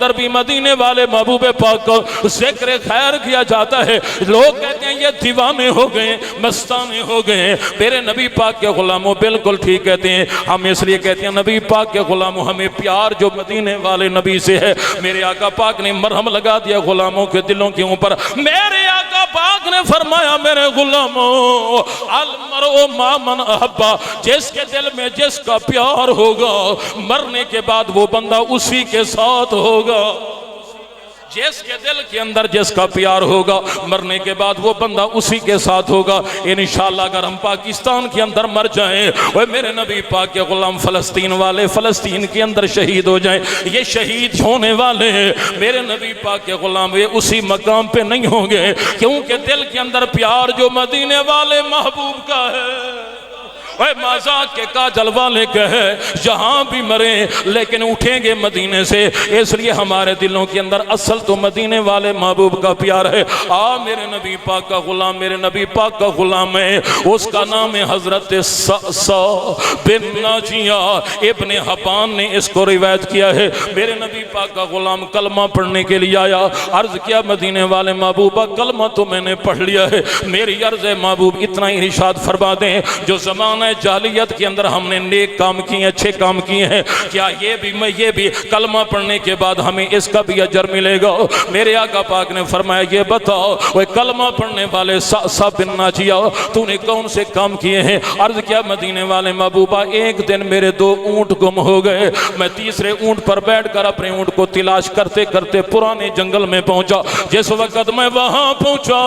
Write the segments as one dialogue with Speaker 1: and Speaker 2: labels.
Speaker 1: अंदर भी मदीने वाले महबूब पाक को जिक्र खैर किया जाता है। लोग कहते हैं ये दीवाने हो गए, मस्ताने हो गए। मेरे नबी पाक के गुलामों बिल्कुल ठीक कहते हैं। हम इसलिए कहते हैं नबी पाक के गुलामों हमें प्यार जो मदीने वाले नबी से है। मेरे आका पाक ने मरहम लगा दिया गुलामों के दिलों के ऊपर। मेरे आका पाक ने फरमाया मेरे गुलामों अल मरो मामन अहब्बा, जिसके दिल में जिसका प्यार होगा मरने के बाद वो बंदा उसी के साथ होगा। जिसके दिल के अंदर जिसका प्यार होगा मरने के बाद वो बंदा उसी के साथ होगा। इंशाअल्लाह अगर हम पाकिस्तान के अंदर मर जाएं, वो मेरे नबी पाक के गुलाम फलस्तीन वाले फलस्तीन के अंदर शहीद हो जाएं, ये शहीद होने वाले हैं मेरे नबी पाक के गुलाम ये उसी मकाम पे नहीं होंगे, क्योंकि दिल के अंदर प्यार जो मदीने वाले महबूब का है। मजाक के काजल वाले कहे जहां भी मरे लेकिन उठेंगे मदीने से, इसलिए हमारे दिलों के अंदर असल तो मदीने वाले महबूब का प्यार है। मेरे नबी पाक का गुलाम मेरे नबी पाक का गुलाम है, उसका नाम है हजरत बिन नाजिया इब्ने हबान ने इसको रिवायत किया है। मेरे नबी पाक का गुलाम कलमा पढ़ने के लिए आया, अर्ज किया मदीने वाले महबूबा कलमा तो मैंने पढ़ लिया है, मेरी अर्ज है महबूब इतना ही इरशाद फरमा दें जो जमाना जालियत के अंदर हमने नेक काम किए अच्छे काम किए हैं, क्या ये भी कलमा पढ़ने के बाद हमें इसका भी अजर मिलेगा। मेरे आका पाक ने फरमाया ये बताओ वह कलमा पढ़ने वाले सब बिन नाजिया तूने कौन से काम किए हैं। अर्ज किया मदीने वाले महबूबा एक दिन मेरे 2 ऊंट गुम हो गए, मैं तीसरे ऊंट पर बैठकर अपने ऊंट को तलाश करते करते पुराने जंगल में पहुंचा। जिस वक्त मैं वहां पहुंचा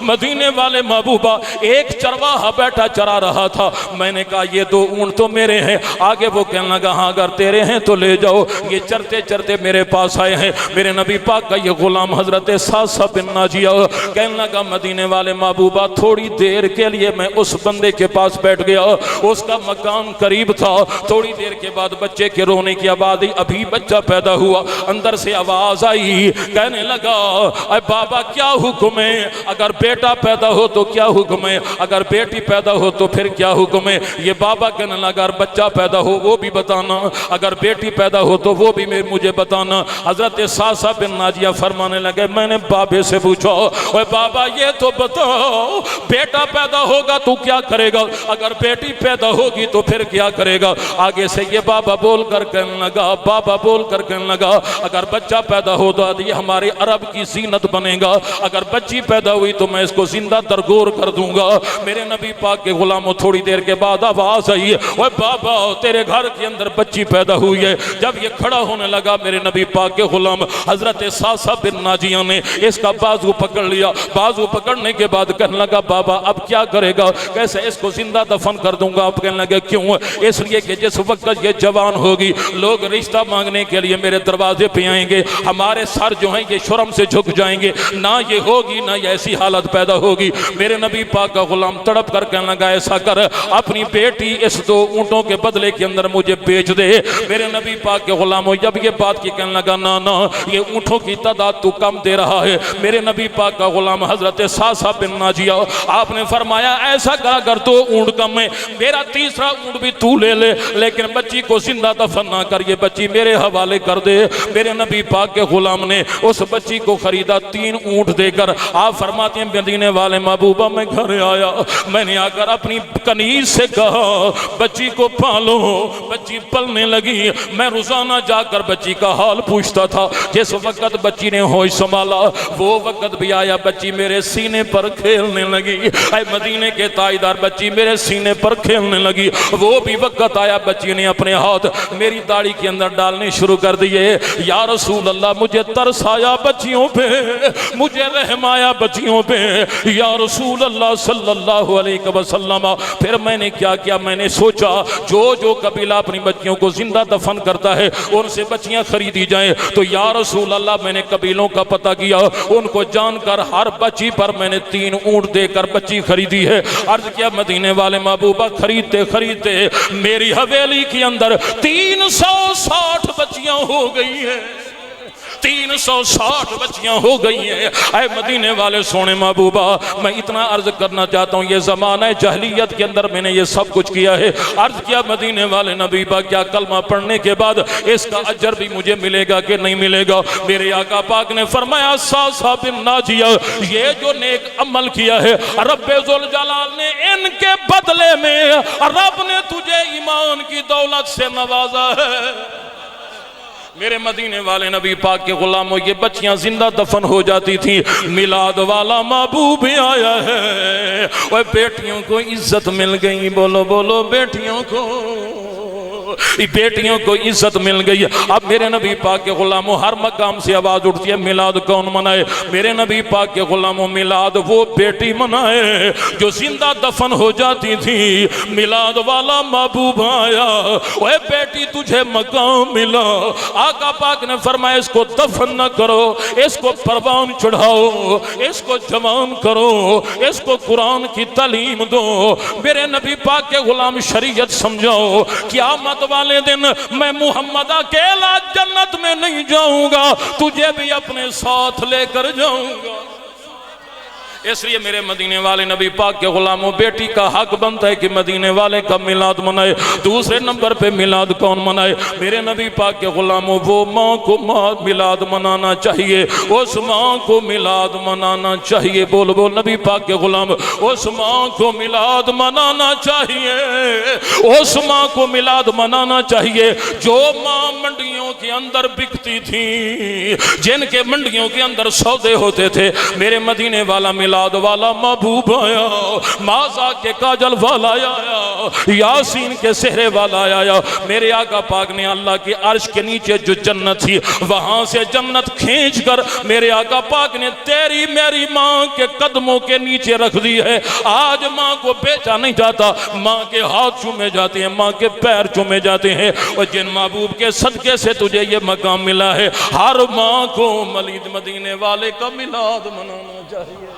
Speaker 1: मदीने वाले महबूबा एक चरवाहा बैठा चरा रहा था। मैंने कहा ये 2 ऊंट तो मेरे हैं। आगे वो कहने लगा हाँ अगर तेरे हैं तो ले जाओ। ये चरते चरते मेरे पास आए हैं। मेरे नबी पाक का ये गुलाम हजरत सासा बिन नाजिया कहने लगा मदीने वाले महबूबा थोड़ी देर के लिए मैं उस बंदे के पास बैठ गया, उसका मकान करीब था। थोड़ी देर के बाद बच्चे के रोने की आवाज आई, अभी बच्चा पैदा हुआ। अंदर से आवाज आई, कहने लगा अरे बाबा क्या हुक्म है, अगर बेटा पैदा हो तो क्या हुक्म है, अगर बेटी पैदा हो तो फिर क्या हुक्म है। ये बाबा कहने लगा अगर बच्चा पैदा हो वो भी बताना, अगर बेटी पैदा हो तो वो भी मुझे बताना। हजरत सासा बिन नाजिया फरमाने लगे मैंने बाबे से पूछा ओए बाबा ये तो बताओ बेटा पैदा होगा तो क्या करेगा, अगर बेटी पैदा होगी तो फिर क्या करेगा। आगे से ये बाबा बोल कर कहने लगा अगर बच्चा पैदा हो तो ये हमारे अरब की जीनत बनेगा, अगर बच्ची पैदा हुई तो मैं इसको जिंदा दरगोर कर दूंगा। मेरे नबी पाक के गुलामों थोड़ी देर के बाद आवाज आई ओए बाबा तेरे घर के अंदर बच्ची पैदा हुई है। जब ये खड़ा होने लगा मेरे नबी पाक के गुलाम हजरत सासा बिन नाजिया ने इसका बाजू पकड़ लिया। बाजू पकड़ने के बाद कहने लगा बाबा अब क्या करेगा, कैसे इसको जिंदा दफन कर दूंगा। आप कहने लगे क्यों, इसलिए कि जिस वक्त ये जवान होगी लोग रिश्ता मांगने के लिए मेरे दरवाजे पे आएंगे, हमारे सर जो हैं ये शर्म से झुक जाएंगे, ना ये होगी ना ये ऐसी हालत पैदा होगी। मेरे नबी पाक का गुलाम तड़प कर कहने लगा ऐसा कर अपनी बेटी इस 2 ऊंटों के बदले के अंदर मुझे बेच दे। मेरे नबी पाक के गुलामों जब ये बात की कहने लगा ना ना ये ऊंटों की तादाद तू कम दे रहा है। मेरे नबी पाक का गुलाम हजरत सासा बिन नाजिया आपने फरमाया ऐसा कर अगर 2 ऊंट कम है मेरा तीसरा ऊंट भी तू ले ले, लेकिन बच्ची को जिंदा दफन ना कर, ये बच्ची मेरे हवाले कर दे। मेरे नबी पाक के गुलाम ने उस बच्ची को खरीदा 3 ऊंट देकर। आप फरमाते हैं मदीने वाले महबूबा मैं घर आया, मैंने आकर अपनी कनीज से कहा बच्ची को पालो। बच्ची पलने लगी, मैं रोजाना जाकर बच्ची का हाल पूछता था। जिस वक्त बच्ची ने होश संभाला वो वक्त भी आया बच्ची मेरे सीने पर खेलने लगी। ऐ मदीने के ताईदार बच्ची मेरे सीने पर खेलने लगी। वो भी वक्त आया बच्ची ने अपने हाथ मेरी दाढ़ी के अंदर डालने शुरू कर दिए। या रसूल अल्लाह मुझे तरस आया बच्चियों पे, मुझे रहम आया बच्चियों पे या रसूल अल्लाह सल्लल्लाहु अलैहि वसल्लम। फिर मैंने क्या किया, मैंने सोचा जो जो कबीला अपनी बच्चियों को जिंदा दफन करता है उनसे बच्चियां खरीदी जाएं। तो या रसूल अल्लाह मैंने कबीलों का पता किया, उनको जानकर हर बच्ची पर मैंने 3 ऊंट देकर बच्ची खरीदी है। अर्ज किया मदीने वाले महबूबा खरीदते खरीदते मेरी हवेली के अंदर 360 बच्चियां हो गई है। 360 बच्चियां हो गई हैं। ऐ मदीने वाले सोने महबूबा, मैं इतना अर्ज करना चाहता हूँ, ये ज़माना जहलियत के अंदर मैंने ये सब कुछ किया है। अर्ज किया मदीने वाले नबी पाक, क्या कलमा पढ़ने के बाद इसका अजर भी मुझे मिलेगा कि नहीं मिलेगा? मेरे आका पाक ने फरमाया सासा बिन नाजिया, ये जो नेक अमल किया है रब्बे जुल जलाल ने इनके बदले में रब ने तुझे ईमान की दौलत से नवाजा है। मेरे मदीने वाले नबी पाक के गुलामों, ये बच्चियां जिंदा दफन हो जाती थी, मिलाद वाला महबूब आया है और बेटियों को इज्जत मिल गई। बोलो बोलो, बेटियों को इज्जत मिल गई। अब मेरे नबी पाक के गुलामों, हर मकाम से आवाज उठती है मिलाद कौन मनाए? मेरे नबी पाक के गुलामों, मिलाद वो बेटी मनाए जो जिंदा दफन हो जाती थी। मिलाद वाला महबूब आया, ओए बेटी तुझे मकाम मिला। आका पाक ने फरमाया इसको दफन न करो, इसको परवान चढ़ाओ, इसको जवान करो, इसको कुरान की तालीम दो। मेरे नबी पाक के गुलाम शरीयत समझाओ, क़यामत वाले दिन मैं मुहम्मद अकेला जन्नत में नहीं जाऊंगा, तुझे भी अपने साथ लेकर जाऊंगा। इसलिए मेरे मदीने वाले नबी पाक के गुलामों, बेटी का हक बनता है कि मदीने वाले का मिलाद मनाए। दूसरे नंबर पे मिलाद कौन मनाए? मेरे नबी पाक के गुलामों, वो माँ को मिलाद मनाना चाहिए, उस माँ को मिलाद मनाना चाहिए। बोल बोल नबी पाक के गुलाम, उस माँ को मिलाद मनाना चाहिए, उस माँ को मिलाद मनाना चाहिए जो माँ मंडियों के अंदर बिकती थी, जिनके मंडियों के अंदर सौदे होते थे। मेरे मदीने वाला मिलाद वाला महबूब आया, माजा के काजल वाला आया, यासीन के सेहरे वाला आया। मेरे आका पाक ने अल्लाह के अर्श के नीचे जो जन्नत थी, वहां से जन्नत खींच कर मेरे आका पाक ने तेरी मेरी माँ के कदमों के नीचे रख दी है। आज माँ को बेचा नहीं जाता, माँ के हाथ चूमे जाते हैं, माँ के पैर चूमे जाते हैं। और जिन महबूब के सदके से तुझे ये मकाम मिला है, हर माँ को मलीद मदीने वाले का मिलाद मनाना चाहिए।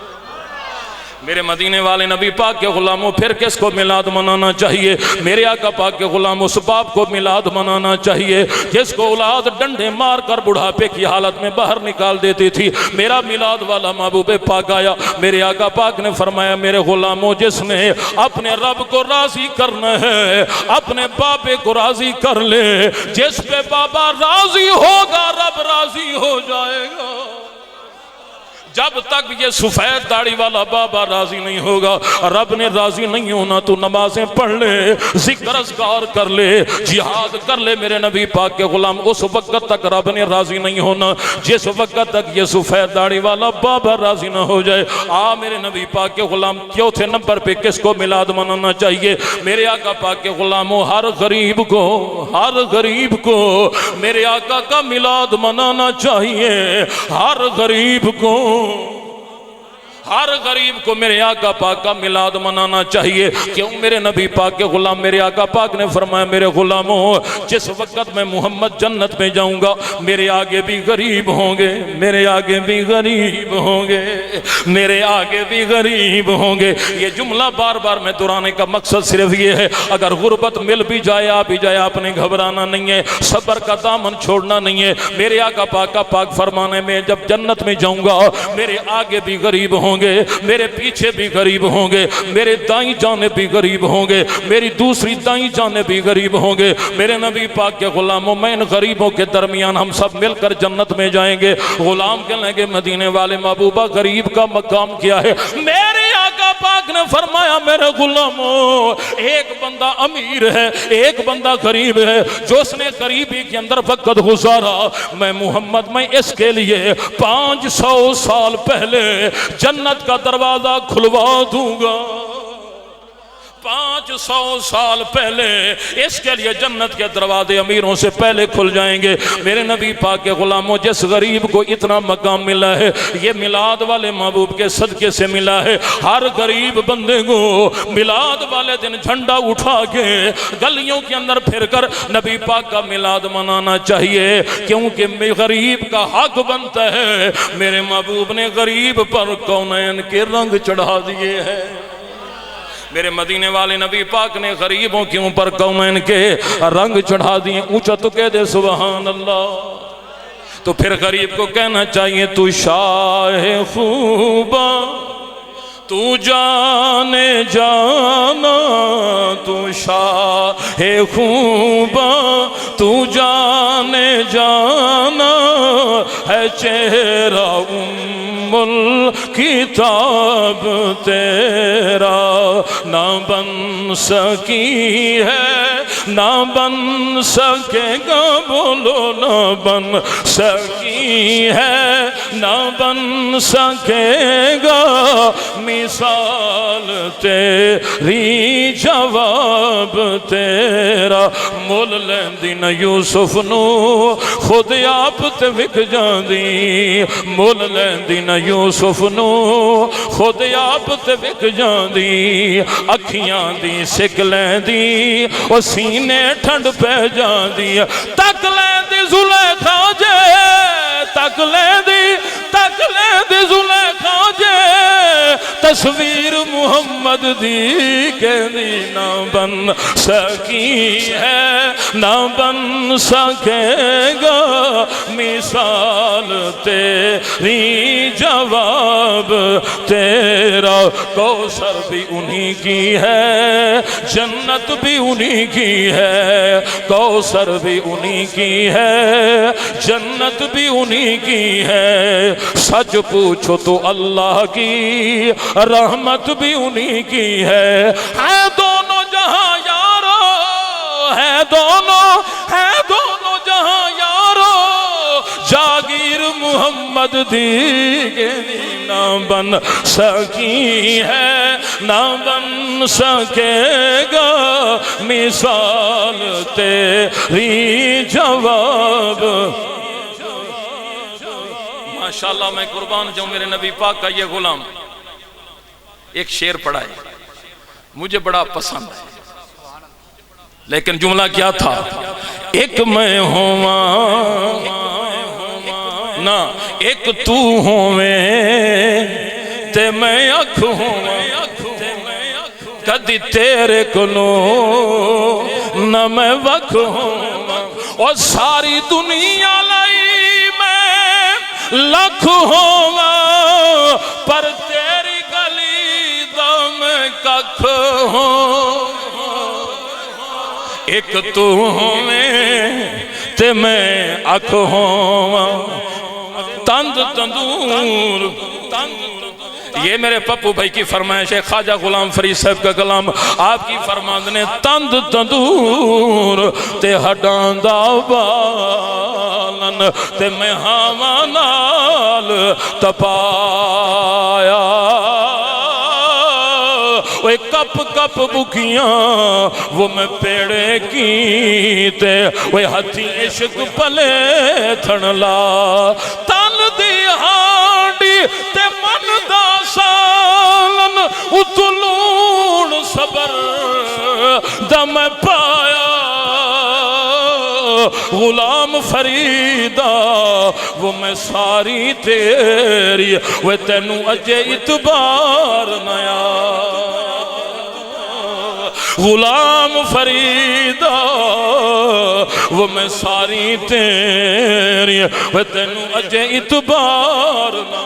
Speaker 1: मेरे मदीने वाले नबी पाक के गुलामों, फिर किसको मिलाद मनाना चाहिए? मेरे आका पाक के गुलामों, उस बाप को मिलाद मनाना चाहिए जिसको औलाद डंडे मार कर बुढ़ापे की हालत में बाहर निकाल देती थी। मेरा मिलाद वाला महबूब पाक आया। मेरे आका पाक ने फरमाया, मेरे गुलामों, जिसने अपने रब को राजी करना है, अपने बाबे को राजी कर ले। जिस पे बाबा राजी होगा, रब राजी हो जाएगा। जब तक ये सफेद दाढ़ी वाला बाबा राजी नहीं होगा, रब ने राजी नहीं होना। तू नमाजें पढ़ ले, जिक्र अस्कार कर ले, जिहाद कर ले, मेरे नबी पाक के गुलाम, उस वक्त तक रब ने राजी नहीं होना जिस वक्त तक ये सफेद दाढ़ी वाला बाबा राजी ना हो जाए। मेरे नबी पाक के गुलाम, चौथे नंबर पे किसको मिलाद मनाना चाहिए? मेरे आका पाक के गुलामों, हर गरीब को मेरे आका का मिलाद मनाना चाहिए। हर गरीब को मेरे आका पाक का मिलाद मनाना चाहिए। क्यों? मेरे नबी पाक के गुलाम, मेरे आका पाक ने फरमाया, मेरे गुलामों, जिस वक्त मैं मोहम्मद जन्नत में जाऊंगा, मेरे आगे भी गरीब होंगे, मेरे आगे भी गरीब होंगे, मेरे आगे भी गरीब होंगे। ये जुमला बार बार मैं दोहराने का मकसद सिर्फ ये है, अगर गुर्बत मिल भी जाए, आ भी जाए, आपने घबराना नहीं है, सब्र का दामन छोड़ना नहीं है। मेरे आका पाक का पाक फरमाने में, जब जन्नत में जाऊंगा, मेरे आगे भी गरीब होंगे, मेरे पीछे भी गरीब होंगे, मेरे दाईं जाने भी गरीब होंगे, मेरी दूसरी दाईं जाने भी गरीब होंगे। मेरे नबी पाक के गुलामों, मैं इन गरीबों के दरमियान हम सब मिलकर जन्नत में जाएंगे। गुलाम कहने लगे, मदीने वाले महबूबा, गरीब का मकाम क्या है? मेरे आका पाक ने फरमाया, मेरे गुलामों, एक बंदा अमीर है, एक बंदा गरीब है। जो उसने गरीबी के अंदर वक्त गुजारा, मैं मोहम्मद, मैं इसके लिए 500 साल पहले जन्नत का दरवाजा खुलवा दूंगा। 500 साल पहले इसके लिए जन्नत के दरवाजे अमीरों से पहले खुल जाएंगे। मेरे नबी पाक के गुलामों, जिस गरीब को इतना मकाम मिला है, ये मिलाद वाले महबूब के सदके से मिला है। हर गरीब बंदे को मिलाद वाले दिन झंडा उठा के गलियों के अंदर फिरकर नबी पाक का मिलाद मनाना चाहिए, क्योंकि गरीब का हक बनता है। मेरे महबूब ने गरीब पर कौनैन के रंग चढ़ा दिए हैं। मेरे मदीने वाले नबी पाक ने गरीबों के ऊपर कौनैन के रंग चढ़ा दिए। ऊंचा तो कह दे सुभान अल्लाह। तो फिर गरीब को कहना चाहिए तू शाह खूबा तू जाने जाना, तू शाह खूबा तू जाने जाना, है चेहरा उम्मुल किताब तेरा, ना बन सकी है ना बन सकेगा, बोलो ना बन सकी है ना बन सकेगा, मिसाल तेरी जवाब तेरा। मुल लैंदी न यूसुफ नू खुद आप ते विक जांदी, मुल लैंदी न यूसुफ नू खुद आप ते विक जांदी, अखियां दी सिक लैंदी ओ सीने ठंड पै जांदी, तक लैंदी जुलेखा जे तक लैंदी जुलेखा जे, तस्वीर मुहम्मद दी कहनी ना बन सकी है ना बन सकेगा, मिसाल तेरी जवाब तेरा। कौसर भी उन्हीं की है जन्नत भी उन्हीं की है, कौसर भी उन्हीं की है जन्नत भी उन्हीं की है, सच पूछो तो अल्लाह की रहमत भी उन्हीं की है दोनों जहां यारो, है दोनों जहां यारो, जागीर मुहम्मद दी ना बन सकी है ना बन सकेगा, मिसाल तेरी जवाब। माशाअल्लाह मैं कुर्बान जाऊं मेरे नबी पाक का ये गुलाम एक शेर पढ़ा है मुझे बड़ा पसंद है, लेकिन जुमला क्या था, एक मैं होवा ना एक तू होवे ते मैं अख होवा, कदी तेरे कोलो न मैं वख होवा, और सारी दुनिया लाई मैं लख होवा, पर तेरी गली दम कख हो, एक तू होवे ते मैं अख होवा, तंद तंदूर ये मेरे पप्पू भाई की फरमाइश है, ख्वाजा गुलाम फरीद साहब का कलाम आपकी फरमाद ने, तंद तंदूर ते हडांदा बालन ते मैं हवा नाल तपाया, वो कप कप बुकियां वो मैं पेड़े की ते वो हथी इश्क पले थनला, तन दी हांडी ते मन दा सालन उतलूण सबर दम पाया, गुलाम फरीदा वो मैं सारी तेरी, वे तेनू अजे इतबार नया, गुलाम फरीदा वो मैं सारी तेरी, वे तेनू अजे इतबार ना।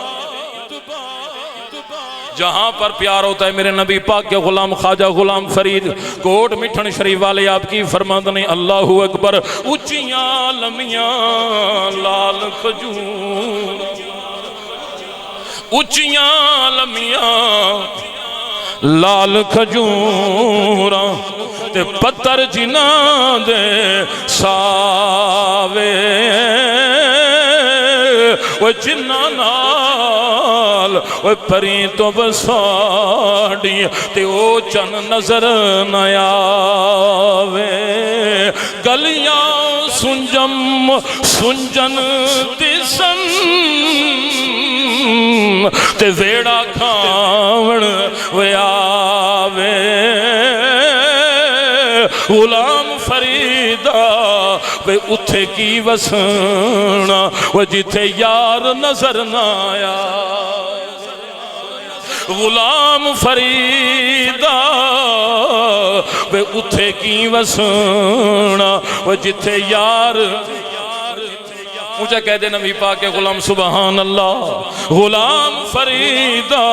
Speaker 1: जहां पर प्यार होता है मेरे नबी पाक के गुलाम ख्वाजा गुलाम फरीद कोट मिठन शरीफ वाले आपकी फरमाद ने, अल्लाहु अकबर, ऊंचियां लमियां लाल खजूर, ऊंचियां लमियां लाल खजूरा ते पत्थर जिन्हां दे सावे, वो जिन्हां नाल वो परी तो बसाड़ी ते ओ चन नजर न आवे, गलियां सुंजम सुंजन दिसन ते वेड़ा खावण वे आवे, गुलाम फरीदा वे उथे की वसना, वो जिथे यार नजर ना आया, गुलाम फरीदा वे उथे की वसना, वो जिथे यार ऊंचा कह दे नबी पाक के गुलाम सुभान अल्लाह। गुलाम फरीदा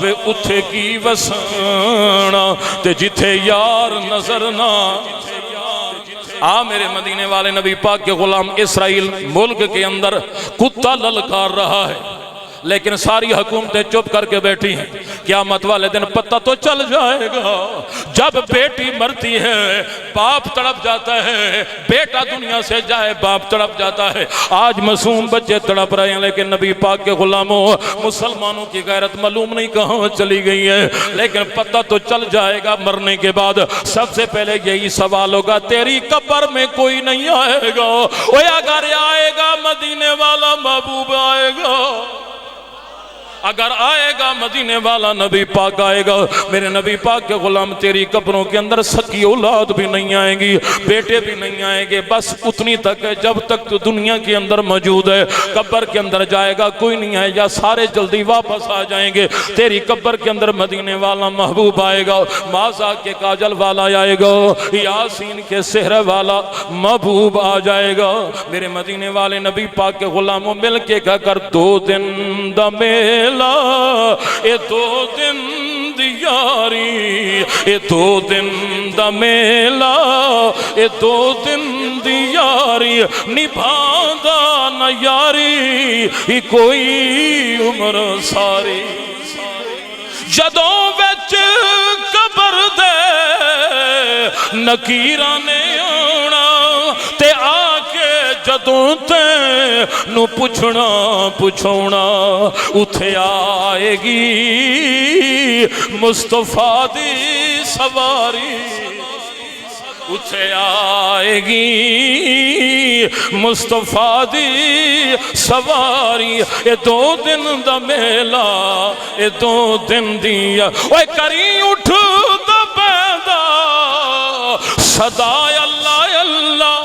Speaker 1: वे उथे की वसना ते जिथे यार नजर ना आ। मेरे मदीने वाले नबी पाक के गुलाम इसराइल मुल्क के अंदर कुत्ता ललकार रहा है, लेकिन सारी हुकूमतें चुप करके बैठी हैं। क़यामत वाले दिन पता तो चल जाएगा। जब बेटी मरती है बाप तड़प जाता है, बेटा दुनिया से जाए बाप तड़प जाता है। आज मासूम बच्चे तड़प रहे हैं, लेकिन नबी पाक के गुलामों मुसलमानों की गैरत मालूम नहीं कहाँ चली गई है। लेकिन पता तो चल जाएगा मरने के बाद। सबसे पहले यही सवाल होगा, तेरी कब्र में कोई नहीं आएगा। ओए अगर आएगा मदीने वाला महबूब आएगा, अगर आएगा मदीने वाला नबी पाक आएगा। मेरे नबी पाक के गुलाम तेरी कब्रों के अंदर सकी औलाद भी नहीं आएंगी, बेटे भी नहीं आएंगे। बस उतनी तक है जब तक तो दुनिया के अंदर मौजूद है। कब्र के अंदर जाएगा कोई नहीं आएगा, सारे जल्दी वापस आ जाएंगे। तेरी कब्र के अंदर मदीने वाला महबूब आएगा, माजा के काजल वाला आएगा, यासीन के सेहरा वाला महबूब आ जाएगा। मेरे मदीने वाले नबी पाक के गुलामों मिल के कहकर 2 दिन दा मेला, ये 2 दिन दी यारी, ये 2 दिन दा मेला, ये 2 दिन दी यारी निभांदा न यारी कोई उम्र सारी। जदों विच कब्र दे नकीरा ने आना ते आके जदों ते नू पुछना पुछौना, उथे आएगी मुस्तफा दी सवारी, उथे आएगी मुस्तफा दी सवारी। ये 2 दिन दा मेला, ये 2 दिन दिया। ओए करी उठ दा पैदा सदा अल्लाह अल्लाह,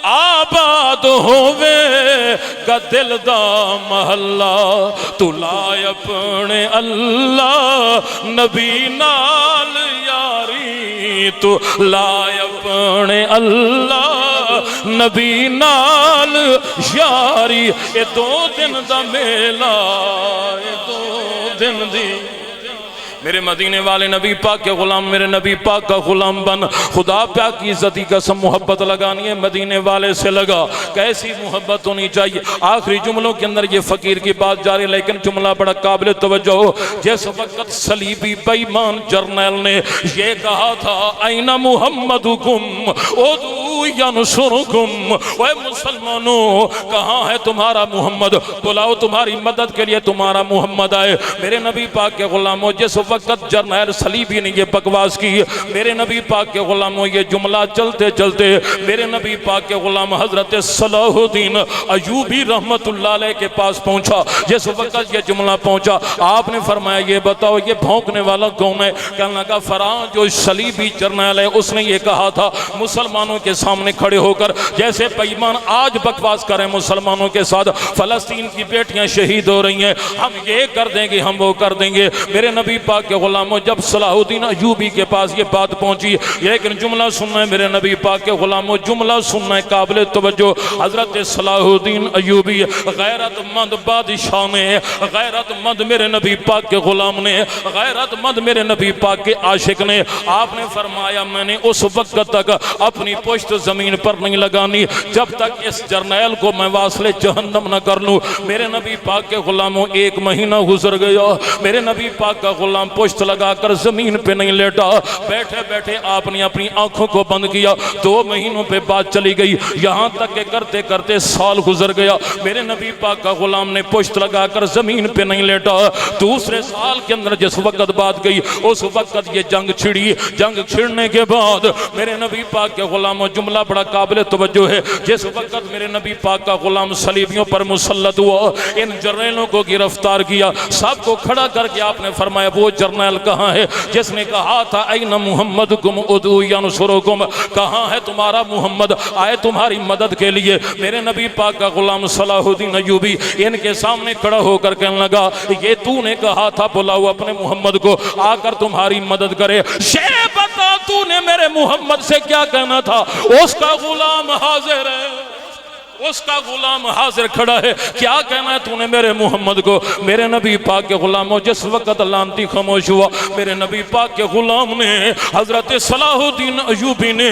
Speaker 1: आबाद होवे का दिल दा महल्ला। तू लाए अपने अल्लाह नबी नाल यारी, तू लाए अपने अल्लाह नबी नाल यारी। ये 2 दिन दा मेला, ये 2 दिन दी। मेरे मदीने वाले नबी पाक के गुलाम, मेरे नबी पाक का गुलाम बन। खुदा पाक की इज्जती कसम मोहब्बत लगानी है मदीने वाले से लगा। कैसी मोहब्बत होनी चाहिए। आखिरी जुमलों के अंदर ये फ़कीर की बात जारी, लेकिन जुमला बड़ा काबिल तवज्जो हो। जिस वक़्त सलीबी बेईमान जर्नैल ने ये कहा था ऐना मुहम्मदुकुम उदू यनसुरुकुम, ओए मुसलमानों कहाँ है तुम्हारा मोहम्मद, बुलाओ तुम्हारी मदद के लिए तुम्हारा मोहम्मद आए। मेरे नबी पाक के गुलामों जिस वक़्त जर्नैल सलीबी ने ये बकवास की, मेरे नबी पाक के गुलामों ये जुमला चलते चलते मेरे नबी पाक के गुलाम हजरत सलाहुद्दीन अयूबी रहमतुल्लाह अलैह के पास पहुंचा। जिस वक़्त ये जुमला पहुंचा आपने फरमाया ये बताओ ये भौंकने वाला कौन है। कहने लगा फरां जो सलीबी जर्नैल है उसने ये कहा था मुसलमानों के सामने खड़े होकर, जैसे बेईमान आज बकवास करें मुसलमानों के साथ, फ़लस्तीन की बेटियां शहीद हो रही हैं, हम ये कर देंगे हम वो कर देंगे। मेरे नबी पाक के गुलामों जब सलाहुद्दीन अयूबी के पास ये बात पहुंची, लेकिन जुमला सुनना है मेरे नबी पाक के गुलामों, जुमला सुनना है काबिल तवज्जो। हजरत सलाहुद्दीन अयूबी गैरतमंद बादशाह ने, गैरतमंद मेरे नबी पाक के गुलाम ने, गैरतमंद मेरे नबी पाक के आशिक ने, आपने फरमाया मैंने उस वक्त तक अपनी पुश्त जमीन पर नहीं लगानी जब तक इस जर्नैल को मैं वासले जहन्नम न कर लूं। मेरे नबी पाक के गुलामों 1 महीना गुजर गया, मेरे नबी पाक का गुलाम पुश्त लगाकर जमीन पे नहीं लेटा, बैठे बैठे आपने अपनी आंखों को बंद किया। 2 महीनों पे बात चली गई, यहाँ तक के करते करते साल गुजर गया। मेरे नबी पाक का गुलाम ने पुश्त लगाकर जमीन पे नहीं लेटा। दूसरे साल के अंदर जिस वक्त बात गई उस वक्त ये जंग छिड़ी। जंग छिड़ने के बाद मेरे नबी पाक के गुलामों जुमला बड़ा काबिल तवज्जो है। जिस वक्त मेरे नबी पाक का गुलाम सलीबियों पर मुसल्लत हुआ, इन जर्नैलों को गिरफ्तार किया, सबको खड़ा करके आपने फरमाया वो जर्नैल कहाँ है जिसने कहा था ऐना मुहम्मदुकुम उदू यनसुरुकुम, कहाँ है तुम्हारा मोहम्मद आए तुम्हारी मदद के लिए। मेरे नबी पाक का गुलाम सलाहुद्दीन अयूबी इनके सामने खड़ा होकर कहने लगा ये तूने कहा था बुलाओ अपने मोहम्मद को आकर तुम्हारी मदद करे। शे बता तूने मेरे मोहम्मद से क्या कहना था, उसका गुलाम हाजिर है। उसका गुलाम हाजिर खड़ा है, क्या कहना है तूने मेरे मोहम्मद को? मेरे नबी पाक के गुलामों, जिस वक्त लानती खामोश हुआ, मेरे नबी पाक के गुलाम ने हजरत सलाहुद्दीन अयूबी ने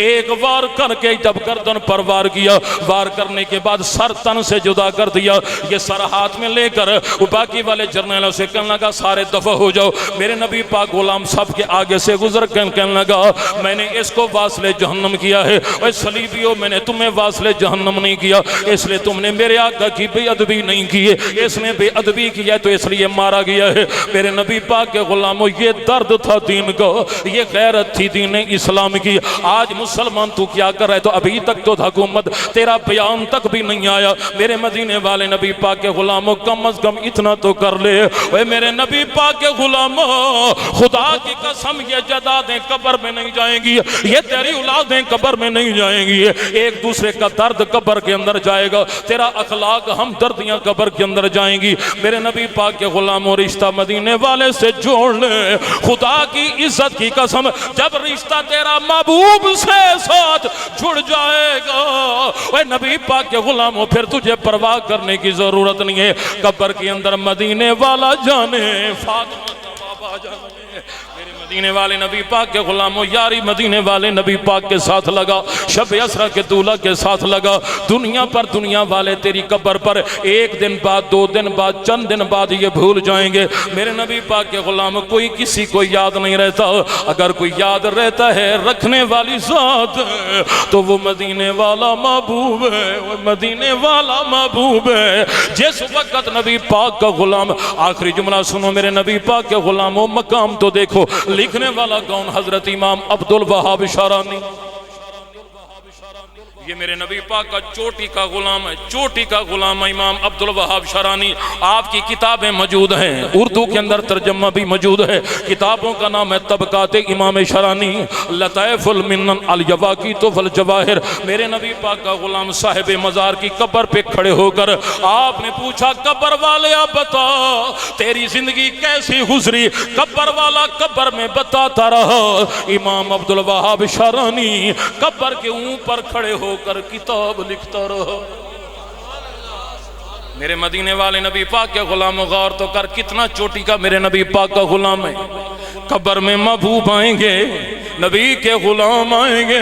Speaker 1: एक वार करके जब गर्दन पर वार किया, वार करने के बाद सर तन से जुदा कर दिया। ये सर हाथ में लेकर बाकी वाले जर्नलों से कहने लगा सारे दफा हो जाओ। मेरे नबी पाक गुलाम सब के आगे से गुजर कर कहने लगा मैंने इसको वासले जहन्नम किया है। और सलीबियों, मैंने तुम्हें वासले जहन्नम नहीं किया, इसलिए तुमने मेरे आका की बेअदबी नहीं की है। इसने बेअदबी किया है तो इसलिए मारा गया है। मेरे नबी पाक के गुलामों, ये दर्द था दीन का, ये गैरत थी दीन इस्लाम की। आज मुसलमान तू क्या कर रहा है? तो अभी तक तो हुकूमत तेरा बयान तक भी नहीं आया। मेरे मदीने वाले नबी पाक के गुलामों, कम अज कम इतना तो कर ले। ओए मेरे नबी पाक के गुलामों, खुदा की कसम ये जदादें कब्र में नहीं जाएंगी, ये तेरी औलादें कब्र में नहीं जाएंगी। एक दूसरे का दर्द कब्र के अंदर जाएगा, तेरा अखलाक हमदर्दियां कब्र के अंदर जाएंगी। मेरे नबी पाक के गुलामों, रिश्ता मदीने वाले से जोड़ ले, खुदा की इज्जत की कसम, जब रिश्ता तेरा महबूब से साथ जुड़ जाएगा, ओए नबी पाक के गुलामों, फिर तुझे परवाह करने की जरूरत नहीं है। कब्र के अंदर मदीने वाला जाने, फातिमा का बाबा जाने। मेरे मदीने वाले नबी पाक के गुलामों, यारी मदीने वाले नबी पाक के साथ लगा, शब असरा के दूल्हा के साथ लगा। दुनिया पर दुनिया वाले तेरी कब्र पर एक दिन बाद, 2 दिन बाद, चंद दिन बाद ये भूल जाएंगे। मेरे नबी पाक के गुलाम, कोई किसी को याद नहीं रहता। अगर कोई याद रहता है, रखने वाली जात, तो वो मदीने वाला महबूब है, वो मदीने वाला महबूब है। जिस वक्त नबी पाक का गुलाम, आखिरी जुमला सुनो मेरे नबी पाक के गुलामों, मकाम तो देखो, लिखने वाला कौन? हजरत इमाम अब्दुल वहाब शारानी। ये मेरे नबी पाक का चोटी का गुलाम है, चोटी का गुलाम है इमाम अब्दुल वहाब शारानी। आपकी किताबें मौजूद हैं, उर्दू के अंदर तर्जमा भी मौजूद है। किताबों का नाम है तबकाते इमाम शारानी, लताइफुल मिन्नन अल यवाकीतु वल जवाहिर। मेरे नबी पाक का गुलाम साहिब मज़ार की कब्र पे खड़े होकर आपने पूछा, कब्र वाले आप बता तेरी जिंदगी कैसी गुजरी? कब्र वाला कब्र में बताता रहा। इमाम अब्दुल वहाब शारानी कब्र के ऊपर खड़े हो कर किताब लिखता रहा। मेरे मदीने वाले नबी पाक के गुलाम, गौर तो कर, कितना चोटी का मेरे नबी पाक का गुलाम है। कब्र में महबूब आएंगे, नबी के गुलाम आएंगे।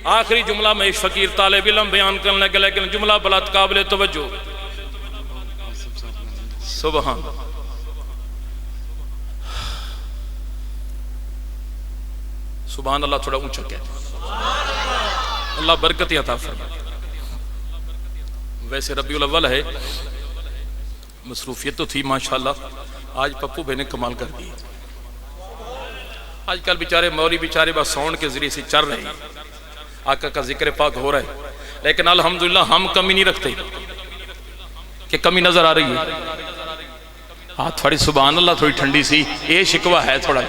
Speaker 1: आखिरी जुमला में फकीर तालिब इल्म बयान करने लगे, लेकिन जुमला बलात काबिल तवज्जो। सुभान सुभान अल्लाह, थोड़ा ऊंचा कहते, अल्लाह बरकत अता फरमाए। वैसे रबीउल अव्वल है, मसरूफियत तो थी माशाल्लाह। आज पप्पू भाई ने कमाल कर दी। आजकल बेचारे मौली बेचारे बस साउंड के जरिए से चल रहे हैं, आका का जिक्र पाक हो रहा है, लेकिन अल्हम्दुलिल्लाह हम कमी नहीं रखते। कि कमी नजर आ रही है? हाँ, थोड़ी सुभान अल्लाह, थोड़ी ठंडी सी, ये शिकवा है थोड़ा,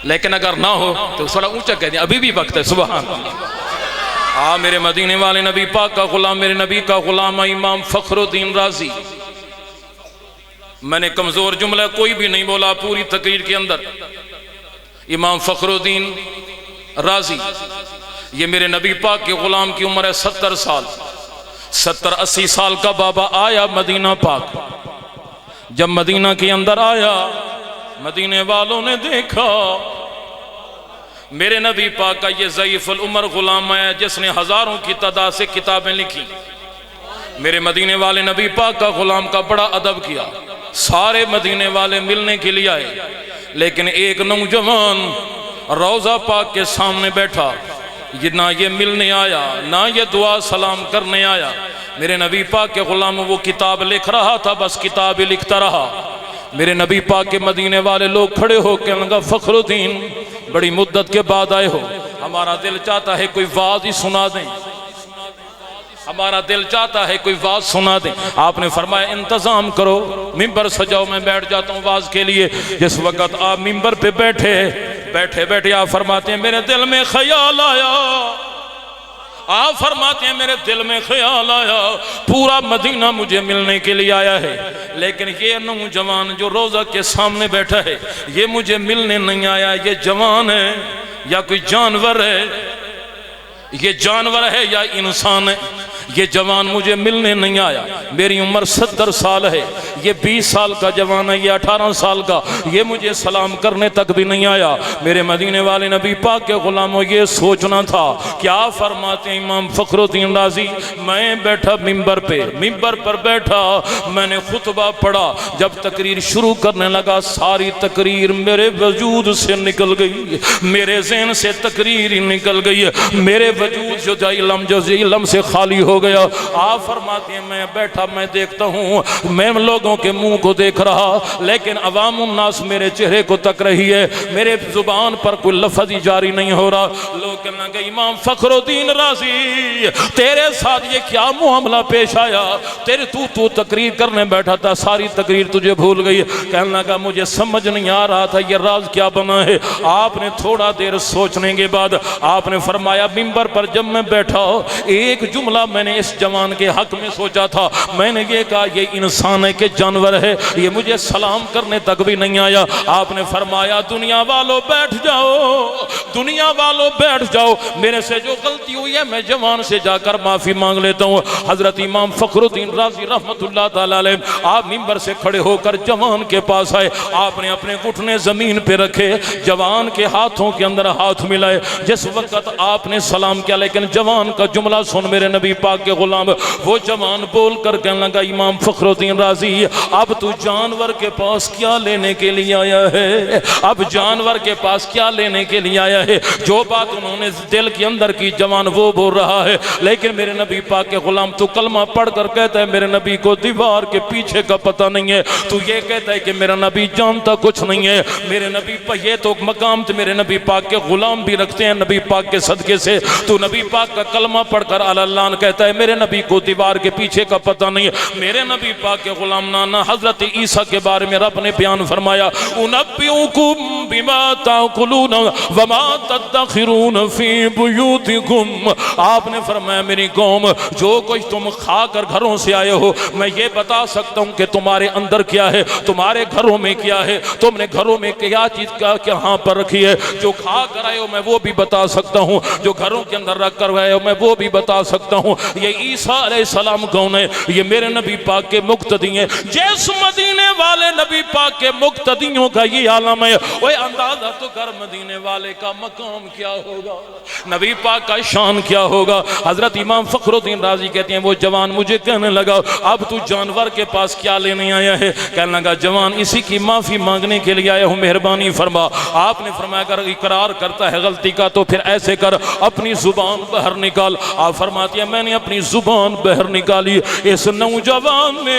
Speaker 1: लेकिन अगर ना हो तो थोड़ा ऊंचा कह दिया, अभी भी वक्त है। सुभान अल्लाह। मेरे मदीने वाले नबी पाक का गुलाम, मेरे नबी का गुलाम इमाम फखरुद्दीन राजी। मैंने कमजोर जुमला कोई भी नहीं बोला पूरी तकरीर के अंदर। इमाम फखरुद्दीन राजी, ये मेरे नबी पाक के गुलाम की उम्र है 70 साल। 70-80 साल का बाबा आया मदीना पाक। जब मदीना के अंदर आया, मदीने वालों ने देखा मेरे नबी पाक का ये ज़ईफ़ुल उमर गुलाम है, जिसने हजारों की तादाद से किताबें लिखी। मेरे मदीने वाले नबी पाक का गुलाम का बड़ा अदब किया। सारे मदीने वाले मिलने के लिए आए, लेकिन एक नौजवान रोज़ा पाक के सामने बैठा, ये ना ये मिलने आया, ना ये दुआ सलाम करने आया। मेरे नबी पाक के गुलाम वो किताब लिख रहा था, बस किताब ही लिखता रहा। मेरे नबी पाक के मदीने वाले लोग खड़े हो के लगा, फखरुद्दीन बड़ी मुद्दत के बाद आए हो, हमारा दिल चाहता है कोई वाज ही सुना दें, हमारा दिल चाहता है कोई वाज सुना दें। आपने फरमाया इंतजाम करो, मिंबर सजाओ, मैं बैठ जाता हूँ वाज के लिए। जिस वक्त आप मिंबर पे बैठे बैठे आप फरमाते हैं मेरे दिल में ख्याल आया, आप फरमाते हैं मेरे दिल में ख्याल आया, पूरा मदीना मुझे मिलने के लिए आया है, लेकिन ये नौजवान जो रोज़ा के सामने बैठा है ये मुझे मिलने नहीं आया। ये जवान है या कोई जानवर है? ये जानवर है या इंसान है? ये जवान मुझे मिलने नहीं आया, मेरी उम्र 70 साल है, ये 20 साल का जवान है, ये 18 साल का, ये मुझे सलाम करने तक भी नहीं आया। मेरे मदीने वाले नबी पाक के गुलामों, ये सोचना था। क्या फरमाते हैं इमाम फखरुद्दीन राजी, मैं बैठा मिंबर पर बैठा, मैंने खुतबा पढ़ा। जब तकरीर शुरू करने लगा, सारी तकरीर मेरे वजूद से निकल गई, मेरे ज़हन से तकरीर ही निकल गई, मेरे वजूद जो इल्म से खाली हो गया। आप फरमाते हैं मैं बैठा, मैं देखता हूँ, मैं लोगों के मुंह को देख रहा, लेकिन अवामुन नास मेरे चेहरे को तक रही है, मेरे जुबान पर कोई लफ्ज़ ही जारी नहीं हो रहा। लोग कहने लगे इमाम फखरुद्दीन राजी, तेरे साथ ये क्या मामला पेश आया? तेरे तू तकरीर करने बैठा था, सारी तकरीर तुझे भूल गई। कहने लगा मुझे समझ नहीं आ रहा था ये राज क्या बना है। आपने थोड़ा देर सोचने के बाद आपने फरमाया, मिंबर पर जब मैं बैठा, एक जुमला मैंने इस जवान के हक में सोचा था। मैंने ये कहा ये इंसान है कि जानवर है? ये मुझे सलाम करने तक भी नहीं आया। आपने फरमाया दुनिया वालों बैठ जाओ, दुनिया वालों बैठ जाओ, मेरे से जो गलती हुई है मैं जवान से जाकर माफी मांग लेता हूँ। हजरत इमाम फखरुद्दीन राजी रहमतुल्लाह ताला अलैह आप मिंबर से खड़े होकर जवान के पास आए, आपने अपने घुटने जमीन पे रखे, जवान के हाथों के अंदर हाथ मिलाए। जिस वक्त आपने सलाम किया, लेकिन जवान का जुमला सुन मेरे नबी पाक के गुलाम, वो जवान बोल कर कहने लगा इमाम फखरुद्दीन राजी, अब तू जानवर के पास क्या लेने के लिए आया है? अब जानवर के पास क्या लेने के लिए आया है? जो बात उन्होंने दिल के अंदर की, जवान वो बोल रहा है। लेकिन मेरे नबी पाक के गुलाम, तू कलमा पढ़ कर कहता है मेरे नबी को दीवार के पीछे का पता नहीं है, तू ये कहता है कि मेरा नबी जानता कुछ नहीं है। मेरे नबी पर ये तो मकाम तो मेरे नबी पाक के गुलाम भी रखते हैं नबी पाक के सदके से। तू नबी पाक का कलमा पढ़कर अल्लाह कहता है मेरे नबी को दीवार के पीछे का पता नहीं है। मेरे नबी पाक के गुलाम नाना हजरत ईसा के बारे में रब ने बयान फरमाया, उनब्बिउकुम बिमा ताकुलून वमा तदखिरून फी बुयूतिकुम। आपने फरमाया मेरी कौम, जो कुछ तुम खाकर घरों से आए हो, मैं ये बता सकता हूँ कि तुम्हारे अंदर क्या है, तुम्हारे घरों में क्या है, तुमने घरों में क्या चीज का कहाँ पर रखी है। जो खा कर आए हो मैं वो भी बता सकता हूँ, जो घरों के अंदर रख कर आए हो मैं वो भी बता सकता हूँ। ये ईसा अलैहिस्सलाम कौन है? ये मेरे नबी पाक के मुक्तदी हैं। जिस मदीने वाले नबी पाक के मुक्तदियों का ये आलम है, वो अंदाजा तो कर मदीने वाले का मकाम क्या होगा, नबी पाक का शान क्या होगा। हजरत इमाम फखरुद्दीन राजी कहते हैं वो जवान मुझे कहने लगा, अब तू जानवर के पास क्या लेने आया है? कहने लगा जवान इसी की माफी मांगने के लिए आया हूँ, मेहरबानी फरमा। आपने फरमाया अगर इकरार करता है गलती का तो फिर ऐसे कर, अपनी जुबान बाहर निकाल। आप फरमाती है मैंने अपनी जुबान बाहर निकाली। इस नौजवान ने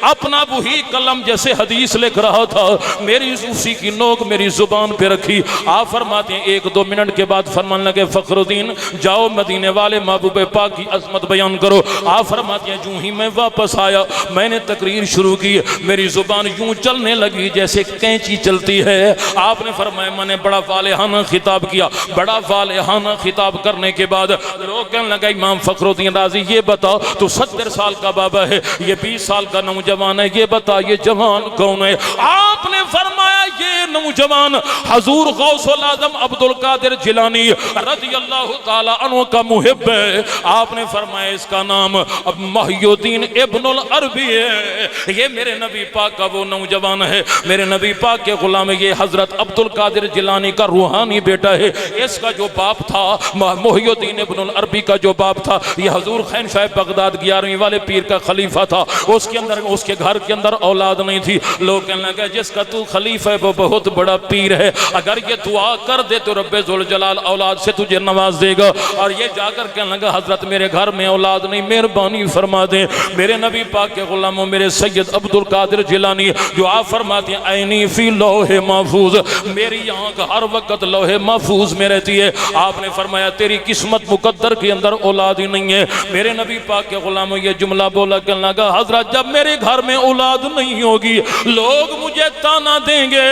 Speaker 1: अपना वही कलम जैसे हदीस लिख रहा था, मेरी उसी की नोक मेरी जुबान पे रखी। आप फरमाते हैं 1-2 मिनट के बाद फरमान लगे फखरुद्दीन जाओ मदीने वाले महबूब पाक की अजमत बयान करो। आप फरमाते हैं जो ही मैं वापस आया मैंने तकरीर शुरू की, मेरी जुबान यूं चलने लगी जैसे कैंची चलती है। आपने फरमाया मैंने बड़ा वालेहाना खिताब किया। बड़ा वालेहाना खिताब करने के बाद लोग कहने लगा इमाम फखरुद्दीन राजी ये बताओ तू 70 साल का बाबा है, ये 20 साल का नौजवान है, ये बता ये जवान कौन है? आपने फरमाया ये नौजवान हजूर गौसुल आजम अब्दुल कादिर जिलानी रज़ियल्लाहु ताला अन्हु का मुहिब है। आपने फरमाया इसका नाम अब महियुद्दीन इब्नुल अरबी है। ये मेरे नबी पाक का वो नौजवान है, मेरे नबी पाक के गुलाम ये हजरत अब्दुल कादिर जिलानी का रूहानी बेटा है। इसका जो बाप था महियुद्दीन इब्नुल अरबी का जो बाप था ये हजूर खैन साहब बगदाद 11वीं वाले पीर का खलीफा था। उसके अंदर उसके घर के अंदर औलाद नहीं थी। लोग कहने लगे जिसका तू खलीफा है वो बहुत बड़ा पीर है, अगर ये दुआ कर दे तो रब्बे जुल जलाल औलाद से तुझे नवाज देगा। और ये जाकर कहने लगा हजरत मेरे घर में औलाद नहीं, मेहरबानी फरमा दे। मेरे नबी पाक के गुलामों मेरे सैयद अब्दुल कादिर जिलानी जो आप फरमाते हैं ऐनी फी लौहे महफूज, मेरी आंख हर वक्त लौहे महफूज में रहती है। आपने फरमाया तेरी किस्मत मुकद्दर के अंदर औलाद ही नहीं है। मेरे नबी पाक के गुलामों ये जुमला बोला कहने लगा हजरत जब मेरे घर में औलाद नहीं होगी लोग मुझे ताना देंगे,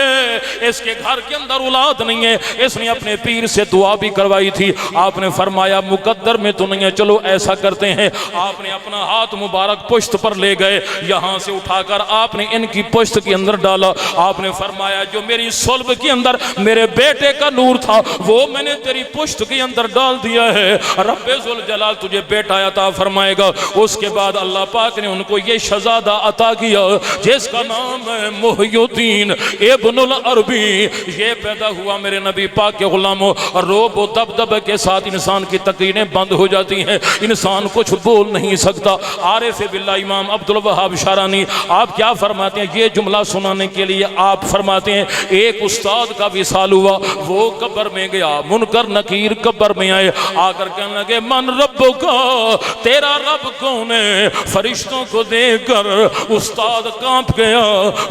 Speaker 1: इसके घर के अंदर औलाद नहीं है। इसने अपने पीर से दुआ भी करवाई थी। आपने फरमाया मुकद्दर में तो नहीं है, चलो ऐसा करते हैं। आपने अपना हाथ मुबारक पुश्त पर ले गए, यहाँ से उठाकर आपने इनकी पुश्त के अंदर डाला। आपने फरमाया जो मेरी सुल्ब के अंदर मेरे बेटे का नूर था वो मैंने तेरी पुश्त के अंदर डाल दिया है, रब्बे जुल जलाल तुझे बेटा अता फरमाएगा। उसके बाद अल्लाह पाक ने उनको ये शहजादा अता किया जिसका नाम है मुहय्यिद्दीन इब्नुल अरबी। ये पैदा हुआ मेरे नबी पाक के गुलामों। रोब व दबदबे के साथ इंसान की तकरीरें बंद हो जाती हैं, इंसान कुछ बोल नहीं सकता। आरिफ बिल्लाह इमाम अब्दुल वहाब शारानी आप क्या फरमाते हैं, ये जुमला सुनाने के लिए आप फरमाते हैं एक उस्ताद का विसाल हुआ, वो कब्र में गया, मुनकर नकीर कब्र में आए, आकर कहने लगे मन रब्बो का, तेरा रब कौन है। फरिश्तों को देखकर उस्ताद कांप गया।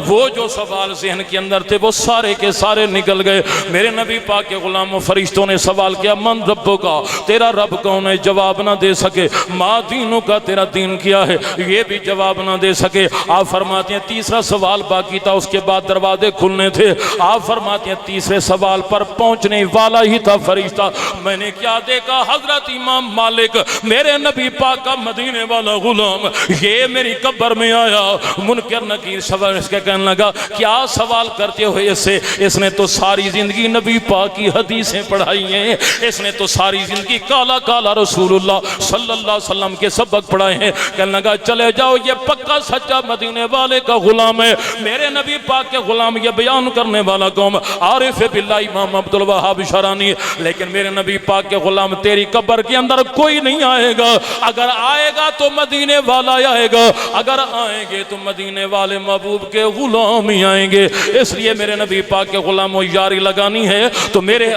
Speaker 1: वो जो सवाल ज़हन के अंदर थे वो सारे के सारे निकल गए। मेरे नबी पाक के गुलामों फरिश्तों ने सवाल किया मन रब्बो का, तेरा रब कौन है। जवाब ना दे सके। माँ दीनों का, तेरा दीन क्या है, ये भी जवाब ना दे सके। आप फरमाते हैं तीसरा सवाल बाकी था, उसके बाद दरवाजे खुलने थे। आप फरमाते हैं तीसरे सवाल पर पहुंचने वाला ही था फरिश्ता। मैंने क्या देखा, हजरत इमाम मालिक मेरे नबी पाक का मदीने वाला गुलाम ये मेरी कब्र में आया। मुनकर नकीर सवाल इसके कहने लगा क्या सवाल करते हो इससे, इसने तो सारी जिंदगी नबी पाक की हदीसें पढ़ाई हैं, इसने तो सारी जिंदगी काला काला रसूलुल्लाह सल्लल्लाहु अलैहि वसल्लम के सबक पढ़ाए हैं। कहने लगा चले जाओ, ये पक्का सच्चा मदीने वाले का गुलाम है, मेरे नबी पाक के गुलाम, ये बयान करने वाला कौम आरिफ बिल्लाह इमाम अब्दुल वहाब शरानी। लेकिन मेरे नबी पाक के गुलाम तेरी कब्र के अंदर कोई नहीं आएगा, अगर आएगा तो मदीने वाला आएगा, अगर आएंगे तो मदीने वाले महबूब के गुलाम ही आएंगे। इसलिए मेरे नबी पाक के गुलामों यारी लगानी है तो मेरे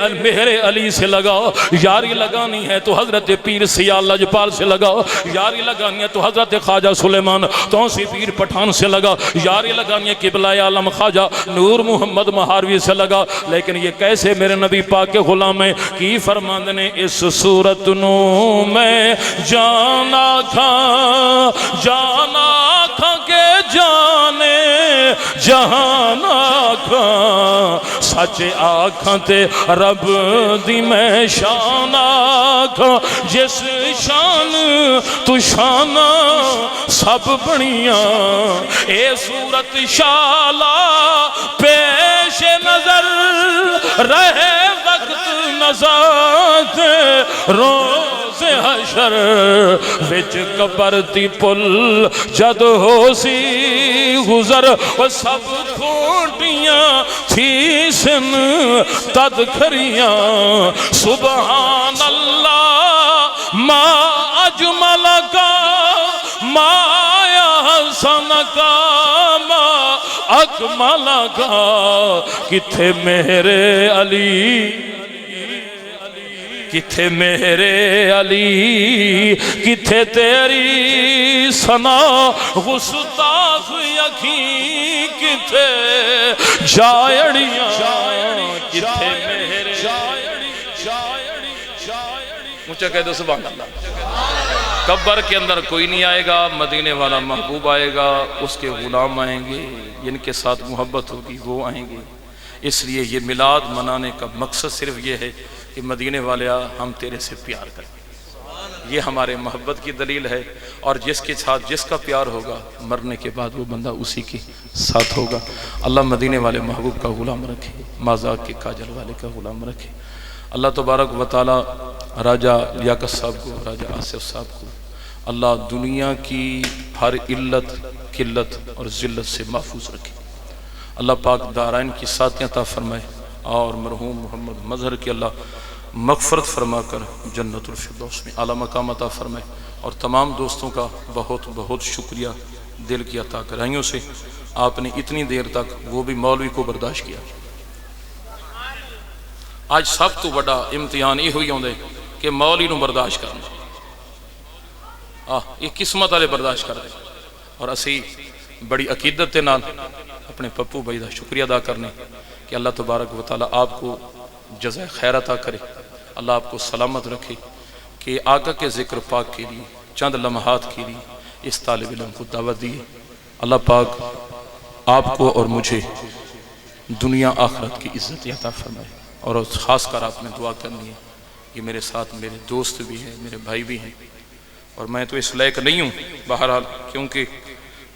Speaker 1: अली से लगाओ, यारी लगानी है तो हजरत पीर सिया लजपाल से लगाओ, यारी लगानी है तो हजरत ख्वाजा सुलेमान तौसी पीर पठान से लगा, यारी लगानी है किबला आलम ख्वाजा नूर मोहम्मद महारवी से लगा। लेकिन ये कैसे मेरे नबी पाक के गुलाम है की फरमांद ने इस सूरत नू मैं जाना खा के जाने जहाना खा सच आखां ते रब दी मैं शान आखां, जिस शान तू शाना सब बनिया। ए सूरत शाला पेश नजर रहे वक्त नज़ात रोज़ हशर विच कबर दी पुल जद होसी गुजर, वो सब खोटियां थी सन तद खरियां। सुबहान अल्लाह मा अजमल का माया हसन का मा अकमल का, किथे मेरे अली, किथे मेरे अली, किथे तेरी सना गुस्ताख यकी, किथे जायड़ियां, किथे मेरे ऊंचा कह दो सुभान अल्लाह। कब्र के अंदर कोई नहीं आएगा, मदीने वाला महबूब आएगा, उसके गुलाम आएंगे, जिनके साथ मोहब्बत होगी वो आएंगे। इसलिए ये मिलाद मनाने का मकसद सिर्फ ये है कि मदीने वाले हम तेरे से प्यार करें, ये हमारे मोहब्बत की दलील है। और जिसके साथ जिसका प्यार होगा मरने के बाद वो बंदा उसी के साथ होगा। अल्लाह मदीने वाले महबूब का गुलाम रखे, माज़ाक के काजल वाले का गुलाम रखे। अल्लाह तबारक व तआला राजा लियाकत साहब को, राजा आसिफ साहब को अल्लाह दुनिया की हर इल्लत किल्लत और ज़िल्लत से महफूज रखे। अल्लाह पाक दाराइन की साथियाँ अता फरमाए और मरहूम मोहम्मद मजहर की अल्लाह मग़फ़रत फरमा कर जन्नतुल फ़िरदौस में आला मकाम अता फरमाए। और तमाम दोस्तों का बहुत बहुत शुक्रिया दिल की अता कराइयों से। आपने इतनी देर तक वो भी मौलवी को बर्दाश्त किया। आज सब तो बड़ा इम्तिहान ये ही आउंदा कि मौलवी नूं बर्दाश्त करना। ये किस्मत वाले बर्दाश्त करते और असी बड़ी अकीदत के नाल अपने पप्पू भाई का शुक्रिया अदा करने कि अल्लाह तबारक व तआला आपको जज़ाए खैर अता करे, अल्लाह आपको सलामत रखे कि आका के ज़िक्र पाक के लिए चंद लम्हात के लिए इस तालिब इल्म को दावत दी। अल्लाह पाक आपको और मुझे दुनिया आखिरत की इज्जत अता फरमाए। और ख़ास कर आपने दुआ करनी है कि मेरे साथ मेरे दोस्त भी हैं, मेरे भाई भी हैं, और मैं तो इस लायक नहीं हूँ बहरहाल, क्योंकि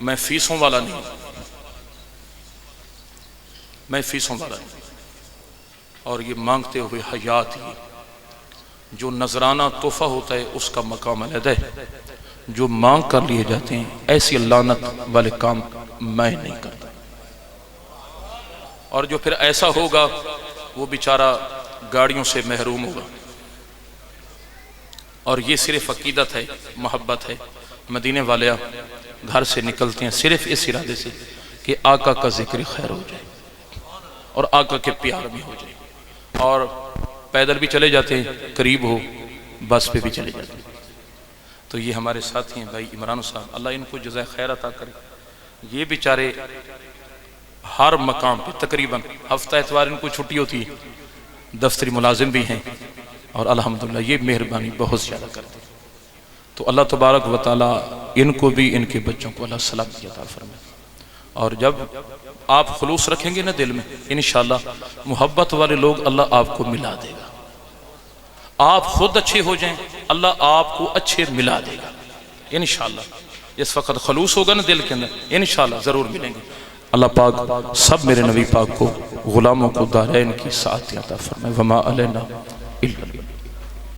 Speaker 1: मैं फीसों वाला नहीं, मैं फीसों वाला नहीं। और ये मांगते हुए हयात ही जो नजराना तोहफा होता है उसका मकाम अलग है, जो मांग कर लिए जाते हैं ऐसी लानत वाले काम मैं नहीं करता। और जो फिर ऐसा होगा वो बेचारा गाड़ियों से महरूम होगा। और ये सिर्फ अकीदत है, मोहब्बत है। मदीने वाले घर से निकलते हैं सिर्फ इस इरादे से कि आका का जिक्र खैर हो जाए और आका के प्यार में हो जाए, और पैदल भी चले जाते हैं, करीब हो बस पे भी चले जाते हैं। तो ये हमारे साथी हैं भाई इमरान साहब, अल्लाह इनको जज़ाए खैर अता करे। ये बेचारे हर मकाम पे तकरीबन हफ्ता एतवार इनको छुट्टी होती है, दफ्तरी मुलाजिम भी हैं, और अल्हम्दुलिल्लाह ये मेहरबानी बहुत ज़्यादा करते हैं। तो अल्लाह तबारक व तआला इनको भी इनके बच्चों को अल्लाह सलामती अता फरमाए। और जब आप खुलूस रखेंगे ना दिल में, इंशाअल्लाह मोहब्बत वाले लोग अल्लाह आपको मिला देगा। आप खुद अच्छे हो जाएं, अल्लाह आपको अच्छे मिला देगा इंशाअल्लाह। इस वक्त खलूस होगा ना दिल के अंदर, इंशाअल्लाह ज़रूर मिलेंगे। अल्लाह पाक सब मेरे नबी पाक को गुलामों को दारैन की साअत अता फरमाए। वमा अलैना इल्ला